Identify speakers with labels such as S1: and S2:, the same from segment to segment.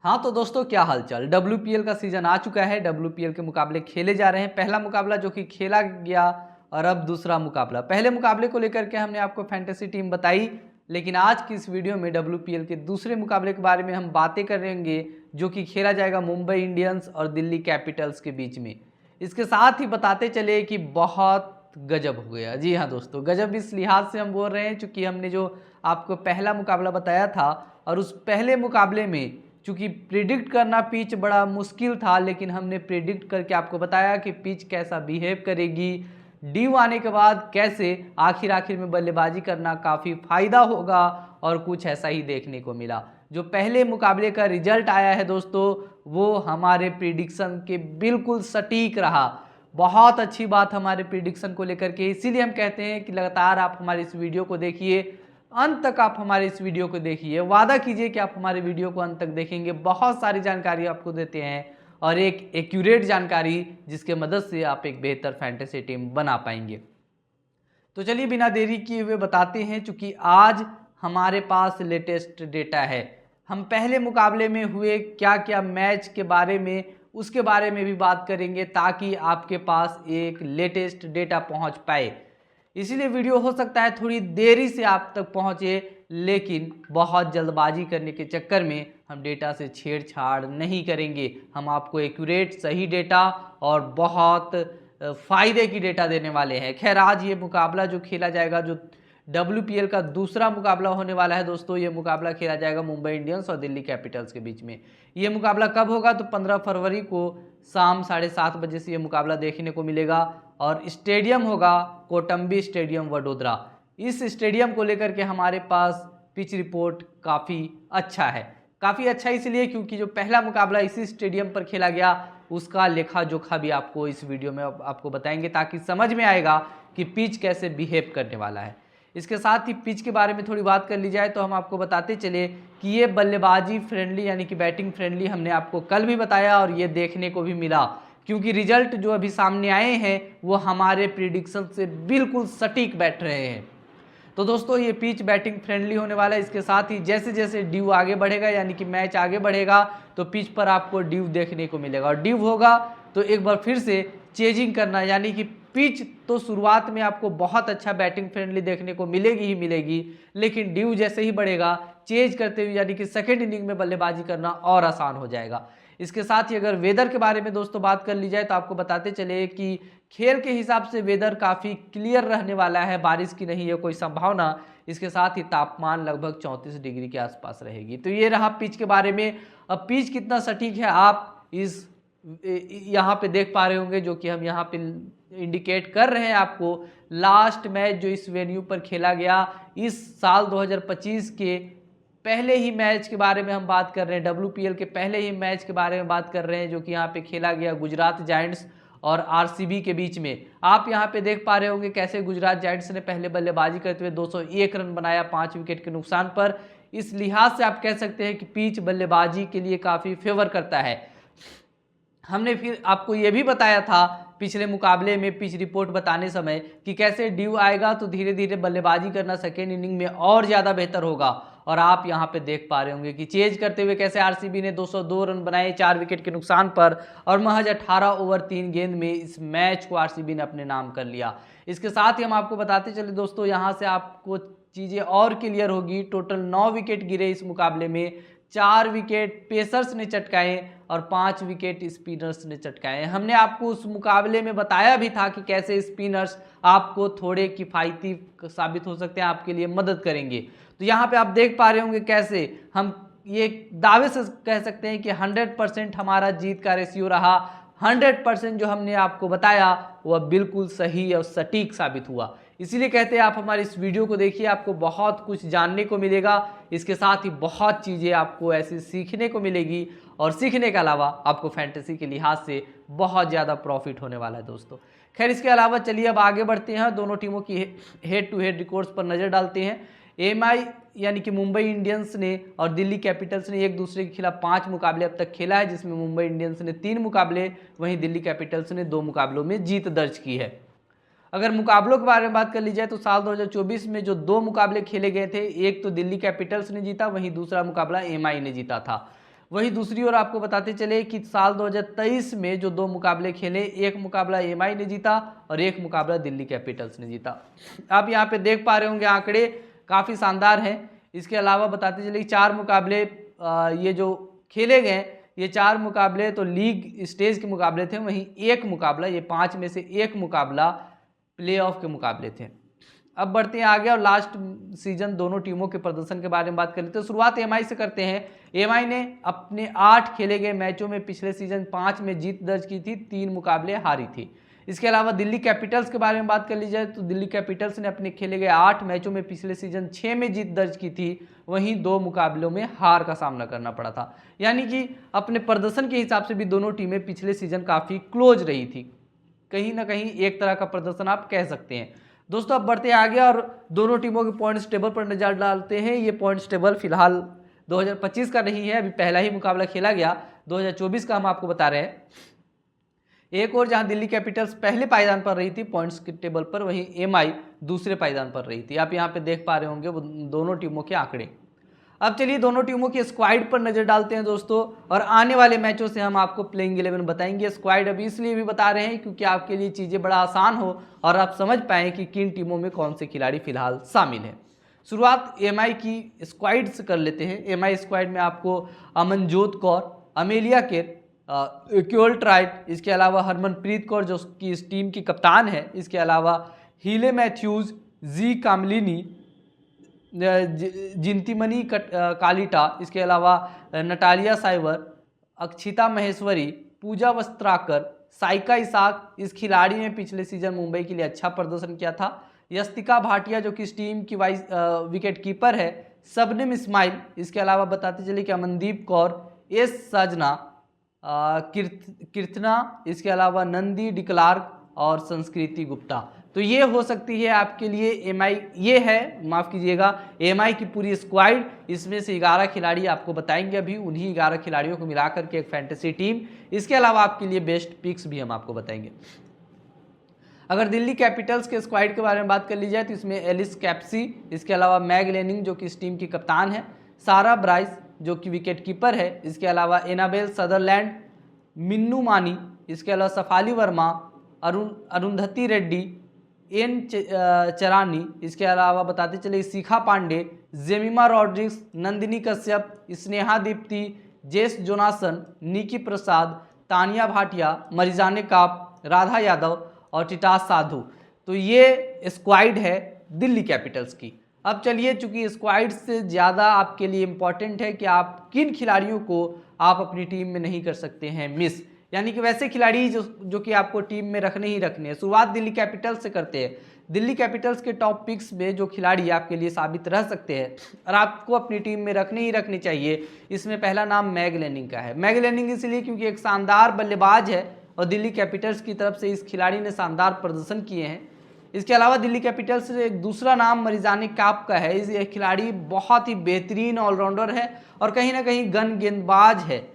S1: हाँ तो दोस्तों, क्या हालचाल। WPL का सीजन आ चुका है। WPL के मुकाबले खेले जा रहे हैं। पहला मुकाबला जो कि खेला गया और अब दूसरा मुकाबला। पहले मुकाबले को लेकर के हमने आपको फैंटेसी टीम बताई, लेकिन आज की इस वीडियो में WPL के दूसरे मुकाबले के बारे में हम बातें करेंगे जो कि खेला जाएगा मुंबई इंडियंस और दिल्ली कैपिटल्स के बीच में। इसके साथ ही बताते चले कि बहुत गजब हो गया। जी हाँ दोस्तों, गजब इस लिहाज से हम बोल रहे हैं चूँकि हमने जो आपको पहला मुकाबला बताया था और उस पहले मुकाबले में चूँकि प्रिडिक्ट करना पिच बड़ा मुश्किल था, लेकिन हमने प्रिडिक्ट करके आपको बताया कि पिच कैसा बिहेव करेगी, ड्यू आने के बाद कैसे आखिर में बल्लेबाजी करना काफ़ी फ़ायदा होगा, और कुछ ऐसा ही देखने को मिला। जो पहले मुकाबले का रिजल्ट आया है दोस्तों, वो हमारे प्रिडिक्शन के बिल्कुल सटीक रहा। बहुत अच्छी बात हमारे प्रिडिक्शन को लेकर के, इसीलिए हम कहते हैं कि लगातार आप हमारी इस वीडियो को देखिए, अंत तक आप हमारे इस वीडियो को देखिए। वादा कीजिए कि आप हमारे वीडियो को अंत तक देखेंगे। बहुत सारी जानकारी आपको देते हैं और एक एक्यूरेट जानकारी जिसके मदद से आप एक बेहतर फैंटेसी टीम बना पाएंगे। तो चलिए बिना देरी किए हुए बताते हैं, चूँकि आज हमारे पास लेटेस्ट डेटा है। हम पहले मुकाबले में हुए क्या क्या मैच के बारे में, उसके बारे में भी बात करेंगे ताकि आपके पास एक लेटेस्ट डेटा पहुंच पाए। इसीलिए वीडियो हो सकता है थोड़ी देरी से आप तक पहुंचे, लेकिन बहुत जल्दबाजी करने के चक्कर में हम डेटा से छेड़छाड़ नहीं करेंगे। हम आपको एक्यूरेट सही डेटा और बहुत फ़ायदे की डेटा देने वाले हैं। खैर, आज ये मुकाबला जो खेला जाएगा, जो WPL का दूसरा मुकाबला होने वाला है दोस्तों, ये मुकाबला खेला जाएगा मुंबई इंडियंस और दिल्ली कैपिटल्स के बीच में। ये मुकाबला कब होगा? तो 15 फरवरी को शाम 7:30 बजे से ये मुकाबला देखने को मिलेगा और स्टेडियम होगा कोटंबी स्टेडियम वडोदरा। इस स्टेडियम को लेकर के हमारे पास पिच रिपोर्ट काफ़ी अच्छा है। काफ़ी अच्छा इसलिए क्योंकि जो पहला मुकाबला इसी स्टेडियम पर खेला गया, उसका लेखा जोखा भी आपको इस वीडियो में आपको बताएंगे ताकि समझ में आएगा कि पिच कैसे बिहेव करने वाला है। इसके साथ ही पिच के बारे में थोड़ी बात कर ली जाए तो हम आपको बताते चले कि ये बल्लेबाजी फ्रेंडली यानी कि बैटिंग फ्रेंडली हमने आपको कल भी बताया और ये देखने को भी मिला, क्योंकि रिजल्ट जो अभी सामने आए हैं वो हमारे प्रिडिक्शन से बिल्कुल सटीक बैठ रहे हैं। तो दोस्तों, ये पिच बैटिंग फ्रेंडली होने वाला है। इसके साथ ही जैसे जैसे ड्यू आगे बढ़ेगा यानी कि मैच आगे बढ़ेगा तो पिच पर आपको ड्यू देखने को मिलेगा, और ड्यू होगा तो एक बार फिर से चेजिंग करना, यानी कि पिच तो शुरुआत में आपको बहुत अच्छा बैटिंग फ्रेंडली देखने को मिलेगी ही मिलेगी, लेकिन ड्यू जैसे ही बढ़ेगा चेज करते हुए यानी कि सेकेंड इनिंग में बल्लेबाजी करना और आसान हो जाएगा। इसके साथ ही अगर वेदर के बारे में दोस्तों बात कर ली जाए तो आपको बताते चले कि खेल के हिसाब से वेदर काफ़ी क्लियर रहने वाला है, बारिश की नहीं है कोई संभावना। इसके साथ ही तापमान लगभग 34 डिग्री के आसपास रहेगी। तो ये रहा पिच के बारे में। अब पिच कितना सटीक है आप इस यहाँ पे देख पा रहे होंगे, जो कि हम यहाँ पे इंडिकेट कर रहे हैं आपको। लास्ट मैच जो इस वेन्यू पर खेला गया इस साल 2025 के पहले ही मैच के बारे में हम बात कर रहे हैं। WPL के पहले ही मैच के बारे में बात कर रहे हैं, जो कि यहाँ पे खेला गया गुजरात जायंट्स और RCB के बीच में। आप यहाँ पे देख पा रहे होंगे कैसे गुजरात जायंट्स ने पहले बल्लेबाजी करते हुए 201 रन बनाया 5 विकेट के नुकसान पर। इस लिहाज से आप कह सकते हैं कि पिच बल्लेबाजी के लिए काफ़ी फेवर करता है। हमने फिर आपको ये भी बताया था पिछले मुकाबले में पिच रिपोर्ट बताने समय कि कैसे ड्यू आएगा तो धीरे धीरे बल्लेबाजी करना सेकेंड इनिंग में और ज़्यादा बेहतर होगा। और आप यहाँ पे देख पा रहे होंगे कि चेज करते हुए कैसे RCB ने 202 रन बनाए 4 विकेट के नुकसान पर, और महज 18 ओवर 3 गेंद में इस मैच को RCB ने अपने नाम कर लिया। इसके साथ ही हम आपको बताते चले दोस्तों, यहाँ से आपको चीज़ें और क्लियर होगी। टोटल 9 विकेट गिरे इस मुकाबले में, 4 विकेट पेसर्स ने चटकाए और 5 विकेट स्पिनर्स ने चटकाए। हमने आपको उस मुकाबले में बताया भी था कि कैसे स्पिनर्स आपको थोड़े किफ़ायती साबित हो सकते हैं, आपके लिए मदद करेंगे। तो यहाँ पे आप देख पा रहे होंगे कैसे हम ये दावे से कह सकते हैं कि 100% हमारा जीत का रेशियो रहा। 100% जो हमने आपको बताया वह बिल्कुल सही और सटीक साबित हुआ। इसीलिए कहते हैं आप हमारी इस वीडियो को देखिए, आपको बहुत कुछ जानने को मिलेगा। इसके साथ ही बहुत चीज़ें आपको ऐसी सीखने को मिलेगी, और सीखने के अलावा आपको फैंटेसी के लिहाज से बहुत ज़्यादा प्रॉफिट होने वाला है दोस्तों। खैर, इसके अलावा चलिए अब आगे बढ़ते हैं, दोनों टीमों की हेड टू हेड रिकॉर्ड्स पर नज़र डालते हैं। MI यानी कि मुंबई इंडियंस ने और दिल्ली कैपिटल्स ने एक दूसरे के खिलाफ 5 मुकाबले अब तक खेला है, जिसमें मुंबई इंडियंस ने 3 मुकाबले, वहीं दिल्ली कैपिटल्स ने 2 मुकाबलों में जीत दर्ज की है। अगर मुकाबलों के बारे में बात कर ली जाए तो साल 2024 में जो 2 मुकाबले खेले गए थे, एक तो दिल्ली कैपिटल्स ने जीता, वहीं दूसरा मुकाबला MI ने जीता था। वहीं दूसरी ओर आपको बताते चले कि साल 2023 में जो 2 मुकाबले खेले, एक मुकाबला एमआई ने जीता और एक मुकाबला दिल्ली कैपिटल्स ने जीता। आप यहाँ पे देख पा रहे होंगे आंकड़े काफ़ी शानदार हैं। इसके अलावा बताते चले कि 4 मुकाबले ये जो खेले गए, ये 4 मुकाबले तो लीग स्टेज के मुकाबले थे, वहीं एक मुकाबला, ये 5 में से एक मुकाबला प्लेऑफ के मुकाबले थे। अब बढ़ते हैं आगे और लास्ट सीजन दोनों टीमों के प्रदर्शन के बारे में बात कर लेते हैं। शुरुआत एमआई से करते हैं। एमआई ने अपने 8 खेले गए मैचों में पिछले सीजन 5 में जीत दर्ज की थी, 3 मुकाबले हारी थी। इसके अलावा दिल्ली कैपिटल्स के बारे में बात कर ली जाए तो दिल्ली कैपिटल्स ने अपने खेले गए 8 मैचों में पिछले सीजन 6 में जीत दर्ज की थी, वहीं 2 मुकाबलों में हार का सामना करना पड़ा था। यानी कि अपने प्रदर्शन के हिसाब से भी दोनों टीमें पिछले सीजन काफ़ी क्लोज रही थी, कहीं ना कहीं एक तरह का प्रदर्शन आप कह सकते हैं। दोस्तों अब बढ़ते आगे और दोनों टीमों के पॉइंट्स टेबल पर नजर डालते हैं। ये पॉइंट्स टेबल फिलहाल 2025 का नहीं है, अभी पहला ही मुकाबला खेला गया, 2024 का हम आपको बता रहे हैं। एक और जहां दिल्ली कैपिटल्स पहले पायदान पर रही थी पॉइंट्स के टेबल पर, वहीं एमआई दूसरे पायदान पर रही थी। आप यहां पे देख पा रहे होंगे वो दोनों टीमों के आंकड़े। अब चलिए दोनों टीमों की स्क्वाड पर नजर डालते हैं दोस्तों, और आने वाले मैचों से हम आपको प्लेइंग 11 बताएंगे। स्क्वाड अभी इसलिए भी बता रहे हैं क्योंकि आपके लिए चीज़ें बड़ा आसान हो और आप समझ पाएँ कि किन टीमों में कौन से खिलाड़ी फिलहाल शामिल हैं। शुरुआत एमआई की स्क्वाड से कर लेते हैं। एमआई स्क्वाड में आपको Amanjot Kaur, Amelia Kerr, क्योल्ट right, इसके अलावा हरमनप्रीत कौर जो कि इस टीम की कप्तान है, इसके अलावा हीले मैथ्यूज़, जी कामलिनी, जिंतीमणि कालिटा, इसके अलावा Natalia Sciver, Akshita Maheshwari, Pooja Vastrakar, Saika Isaac. इस खिलाड़ी ने पिछले सीजन मुंबई के लिए अच्छा प्रदर्शन किया था। यस्तिका भाटिया जो कि इस टीम की वाइस विकेट कीपर है, सबनिम इस्माइल, इसके अलावा बताते चले कि अमनदीप कौर, एस सजना, कीर्तना, इसके अलावा नंदी डिक्लार्क और संस्कृति गुप्ता। तो ये हो सकती है आपके लिए एमआई, ये है माफ़ कीजिएगा एमआई की पूरी स्क्वाड। इसमें से 11 खिलाड़ी आपको बताएंगे अभी, उन्हीं 11 खिलाड़ियों को मिलाकर के एक फैंटेसी टीम। इसके अलावा आपके लिए बेस्ट पिक्स भी हम आपको बताएंगे। अगर दिल्ली कैपिटल्स के स्क्वाड के बारे में बात कर ली जाए तो इसमें एलिस कैप्सी, इसके अलावा मैग लेनिंग जो कि इस टीम की कप्तान है, सारा ब्राइस जो कि विकेट कीपर है, इसके अलावा एनाबेल सदरलैंड, मिन्नू मानी, इसके अलावा सफाली वर्मा, अरुंधति रेड्डी, एन चरानी, इसके अलावा बताते चले Shikha Pandey, Jemimah Rodrigues, Nandini Kashyap, Sneha Deepti, Jess Jonassen, Niki Prasad, Taniya Bhatia, Marizanne Kapp, Radha Yadav और टिटास साधु। तो ये स्क्वाड है दिल्ली कैपिटल्स की। अब चलिए, चूंकि स्क्वाड से ज़्यादा आपके लिए इम्पॉर्टेंट है कि आप किन खिलाड़ियों को आप अपनी टीम में नहीं कर सकते हैं मिस, यानी कि वैसे खिलाड़ी जो कि आपको टीम में रखने ही रखने हैं। शुरुआत दिल्ली कैपिटल्स से करते हैं। दिल्ली कैपिटल्स के टॉप पिक्स में जो खिलाड़ी आपके लिए साबित रह सकते हैं और आपको अपनी टीम में रखने ही रखने चाहिए, इसमें पहला नाम मैग लेनिंग का है। मैग लेनिंग इसलिए क्योंकि एक शानदार बल्लेबाज है और दिल्ली कैपिटल्स की तरफ से इस खिलाड़ी ने शानदार प्रदर्शन किए हैं। इसके अलावा दिल्ली कैपिटल्स से एक दूसरा नाम मरिजाने काप का है। ये खिलाड़ी बहुत ही बेहतरीन ऑलराउंडर है और कहीं ना कहीं गन गेंदबाज है।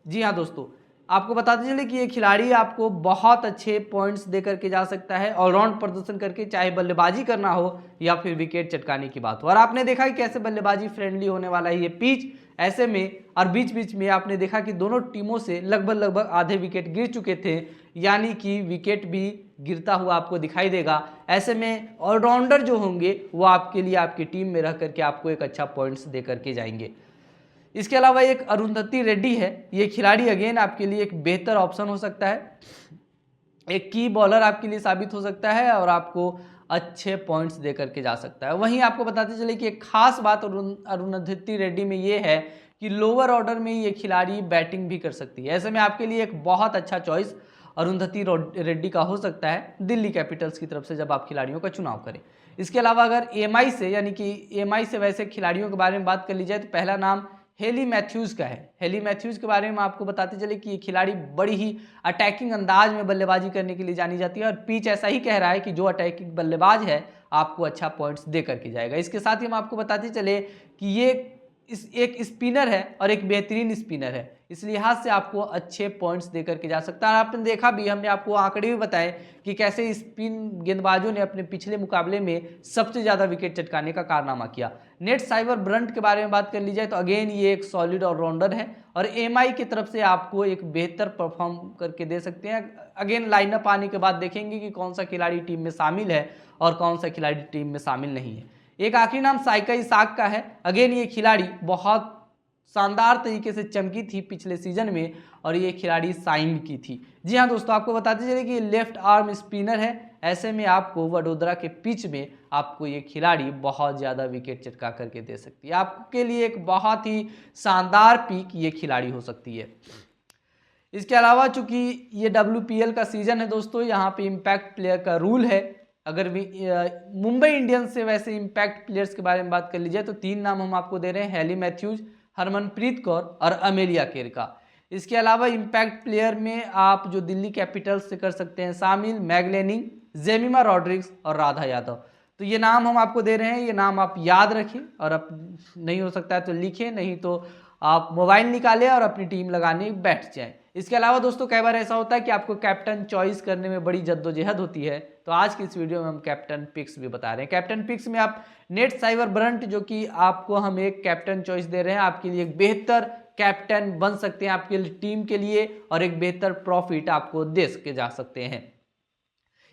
S1: जी हाँ दोस्तों, आपको बताते चले कि ये खिलाड़ी आपको बहुत अच्छे पॉइंट्स दे करके जा सकता है ऑलराउंड प्रदर्शन करके, चाहे बल्लेबाजी करना हो या फिर विकेट चटकाने की बात हो। और आपने देखा कि कैसे बल्लेबाजी फ्रेंडली होने वाला है ये पिच। ऐसे में और बीच बीच में आपने देखा कि दोनों टीमों से लगभग आधे विकेट गिर चुके थे, यानी कि विकेट भी गिरता हुआ आपको दिखाई देगा। ऐसे में ऑलराउंडर जो होंगे वो आपके लिए आपकी टीम में रह करके आपको एक अच्छा पॉइंट्स दे करके जाएंगे। इसके अलावा एक अरुंधति रेड्डी है। ये खिलाड़ी अगेन आपके लिए एक बेहतर ऑप्शन हो सकता है, एक की बॉलर आपके लिए साबित हो सकता है और आपको अच्छे पॉइंट्स दे करके जा सकता है। वहीं आपको बताते चले कि एक खास बात अरुंधति रेड्डी में ये है कि लोअर ऑर्डर में ये खिलाड़ी बैटिंग भी कर सकती है। ऐसे में आपके लिए एक बहुत अच्छा चॉइस अरुंधति रेड्डी का हो सकता है दिल्ली कैपिटल्स की तरफ से जब आप खिलाड़ियों का चुनाव करें। इसके अलावा अगर एमआई से, यानी कि एमआई से वैसे खिलाड़ियों के बारे में बात कर ली जाए तो पहला नाम हेली मैथ्यूज़ का है। हेली मैथ्यूज़ के बारे में आपको बताते चले कि ये खिलाड़ी बड़ी ही अटैकिंग अंदाज में बल्लेबाजी करने के लिए जानी जाती है और पिच ऐसा ही कह रहा है कि जो अटैकिंग बल्लेबाज है आपको अच्छा पॉइंट्स दे करके जाएगा। इसके साथ ही हम आपको बताते चले कि ये एक स्पिनर है और एक बेहतरीन स्पिनर है, इस लिहाज से आपको अच्छे पॉइंट्स दे करके जा सकता है। आपने देखा भी, हमने आपको आंकड़े भी बताए कि कैसे स्पिन गेंदबाजों ने अपने पिछले मुकाबले में सबसे ज़्यादा विकेट चटकाने का कारनामा किया। नेट साइवर ब्रंट के बारे में बात कर ली जाए तो अगेन ये एक सॉलिड ऑलराउंडर है और एमआई की तरफ से आपको एक बेहतर परफॉर्म करके दे सकते हैं। अगेन लाइनअप आने के बाद देखेंगे कि कौन सा खिलाड़ी टीम में शामिल है और कौन सा खिलाड़ी टीम में शामिल नहीं है। एक आखिरी नाम साइका इसाक का है। अगेन ये खिलाड़ी बहुत शानदार तरीके से चमकी थी पिछले सीजन में और ये खिलाड़ी साइन की थी। जी हाँ दोस्तों, आपको बताते चले कि लेफ्ट आर्म स्पिनर है, ऐसे में आपको वडोदरा के पिच में आपको ये खिलाड़ी बहुत ज़्यादा विकेट चटका करके दे सकती है। आपके लिए एक बहुत ही शानदार पिक ये खिलाड़ी हो सकती है। इसके अलावा चूंकि ये WPL का सीजन है दोस्तों, यहाँ पे इम्पैक्ट प्लेयर का रूल है। अगर भी मुंबई इंडियंस से वैसे इम्पैक्ट प्लेयर्स के बारे में बात कर लीजिए तो 3 नाम हम आपको दे रहे हैं, हेली मैथ्यूज, हरमनप्रीत कौर और अमेलिया केरका। इसके अलावा इम्पैक्ट प्लेयर में आप जो दिल्ली कैपिटल्स से कर सकते हैं शामिल, मैग लेनिंग, जेमिमा रॉड्रिग्स और राधा यादव। तो ये नाम हम आपको दे रहे हैं, ये नाम आप याद रखें और आप नहीं हो सकता है तो लिखें, नहीं तो आप मोबाइल निकालें और अपनी टीम लगाने बैठ जाएं। इसके अलावा दोस्तों कई बार ऐसा होता है कि आपको कैप्टन चॉइस करने में बड़ी जद्दोजहद होती है, तो आज की इस वीडियो में हम कैप्टन पिक्स भी बता रहे हैं। कैप्टन पिक्स में आप नेट साइवर ब्रंट, जो कि आपको हम एक कैप्टन चॉइस दे रहे हैं, आपके लिए एक बेहतर कैप्टन बन सकते हैं आपके टीम के लिए और एक बेहतर प्रॉफिट आपको दे के जा सकते हैं।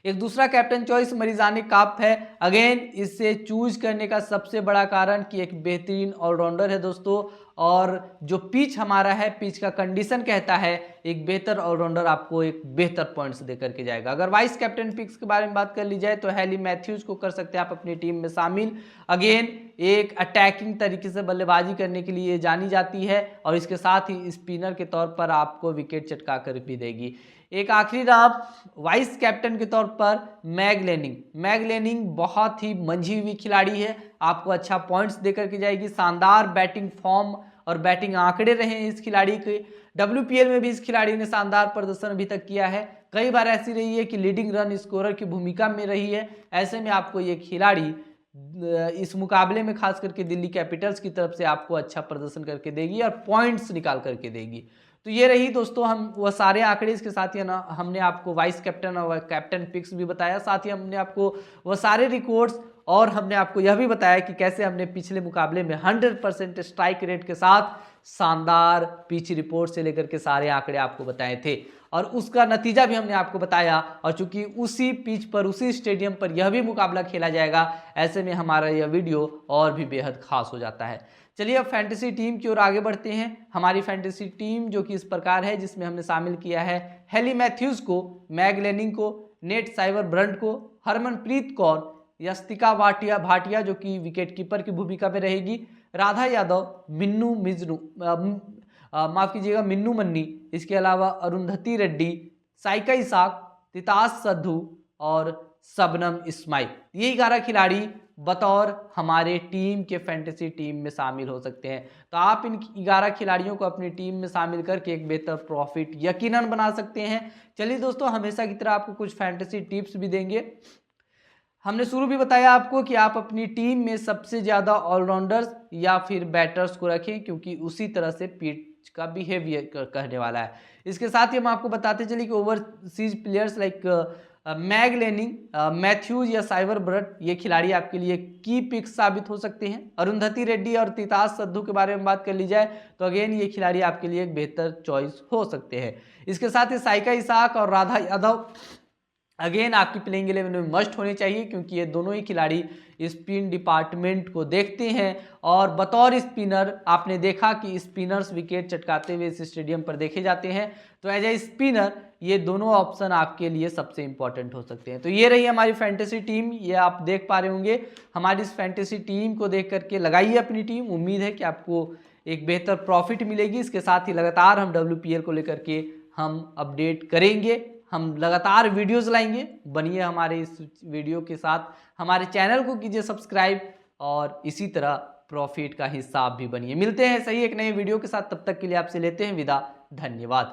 S1: एक दूसरा कैप्टन चॉइस मरिजानी काप है। अगेन इसे चूज करने का सबसे बड़ा कारण कि एक बेहतरीन ऑलराउंडर है दोस्तों, और जो पिच हमारा है, पिच का कंडीशन कहता है एक बेहतर ऑलराउंडर आपको एक बेहतर पॉइंट्स दे करके जाएगा। अगर वाइस कैप्टन पिक्स के बारे में बात कर ली जाए तो हेली मैथ्यूज को कर सकते हैं आप अपनी टीम में शामिल। अगेन एक अटैकिंग तरीके से बल्लेबाजी करने के लिए जानी जाती है और इसके साथ ही स्पिनर के तौर पर आपको विकेट चटका कर भी देगी। एक आखिरी नाम वाइस कैप्टन के तौर पर मैग लेनिंग। मैग लेनिंग बहुत ही मंझी हुई खिलाड़ी है, आपको अच्छा पॉइंट्स देकर के जाएगी। शानदार बैटिंग फॉर्म और बैटिंग आंकड़े रहे हैं इस खिलाड़ी के। WPL में भी इस खिलाड़ी ने शानदार प्रदर्शन अभी तक किया है, कई बार ऐसी रही है कि लीडिंग रन स्कोरर की भूमिका में रही है। ऐसे में आपको ये खिलाड़ी इस मुकाबले में खास करके दिल्ली कैपिटल्स की तरफ से आपको अच्छा प्रदर्शन करके देगी और पॉइंट्स निकाल करके देगी। तो ये रही दोस्तों हम वह सारे आंकड़े, इसके साथ ही ना हमने आपको वाइस कैप्टन और कैप्टन पिक्स भी बताया, साथ ही हमने आपको वह सारे रिकॉर्ड्स और हमने आपको यह भी बताया कि कैसे हमने पिछले मुकाबले में 100% स्ट्राइक रेट के साथ शानदार पिच रिपोर्ट से लेकर के सारे आंकड़े आपको बताए थे और उसका नतीजा भी हमने आपको बताया। और चूंकि उसी पिच पर, उसी स्टेडियम पर यह भी मुकाबला खेला जाएगा, ऐसे में हमारा यह वीडियो और भी बेहद खास हो जाता है। चलिए अब फैंटेसी टीम की ओर आगे बढ़ते हैं। हमारी फैंटेसी टीम जो कि इस प्रकार है, जिसमें हमने शामिल किया है हेली मैथ्यूज को, मैग लेनिंग को, नेट साइवर ब्रंट को, हरमनप्रीत कौर, यस्तिका भाटिया जो कि विकेट कीपर की भूमिका में रहेगी, राधा यादव, मिन्नू मन्नी, इसके अलावा अरुंधति रेड्डी, साइका इसाक, तितास सद्धू और शबनम इस्माइल। ये 11 खिलाड़ी बतौर हमारे टीम के फैंटेसी टीम में शामिल हो सकते हैं। तो आप इन 11 खिलाड़ियों को अपनी टीम में शामिल करके एक बेहतर प्रॉफिट यकीनन बना सकते हैं। चलिए दोस्तों, हमेशा की तरह आपको कुछ फैंटेसी टिप्स भी देंगे। हमने शुरू भी बताया आपको कि आप अपनी टीम में सबसे ज़्यादा ऑलराउंडर्स या फिर बैटर्स को रखें, क्योंकि उसी तरह से पिच का बिहेवियर कहने वाला है। इसके साथ ही हम आपको बताते चले कि overseas players like Meg Lanning, Matthews या साइवर ब्रट, ये खिलाड़ी आपके लिए की पिक्स साबित हो सकते हैं। अरुंधति रेड्डी और तितास सद्धू के बारे में बात कर ली जाए तो अगेन ये खिलाड़ी आपके लिए एक बेहतर चॉइस हो सकते हैं। इसके साथ ही साइका इसाक और राधा यादव अगेन आपकी प्लेइंग 11 में मस्ट होने चाहिए, क्योंकि ये दोनों ही खिलाड़ी स्पिन डिपार्टमेंट को देखते हैं और बतौर स्पिनर आपने देखा कि स्पिनर्स विकेट चटकाते हुए इस स्टेडियम पर देखे जाते हैं। तो एज ए स्पिनर ये दोनों ऑप्शन आपके लिए सबसे इंपॉर्टेंट हो सकते हैं। तो ये रही हमारी फैंटेसी टीम, ये आप देख पा रहे होंगे। हमारी इस फैंटेसी टीम को देख करके लगाइए अपनी टीम, उम्मीद है कि आपको एक बेहतर प्रॉफिट मिलेगी। इसके साथ ही लगातार हम WPL को लेकर के हम अपडेट करेंगे, हम लगातार वीडियोस लाएंगे। बनिए हमारे इस वीडियो के साथ, हमारे चैनल को कीजिए सब्सक्राइब और इसी तरह प्रॉफिट का हिस्सा आप भी बनिए। मिलते हैं सही एक नए वीडियो के साथ, तब तक के लिए आपसे लेते हैं विदा। धन्यवाद।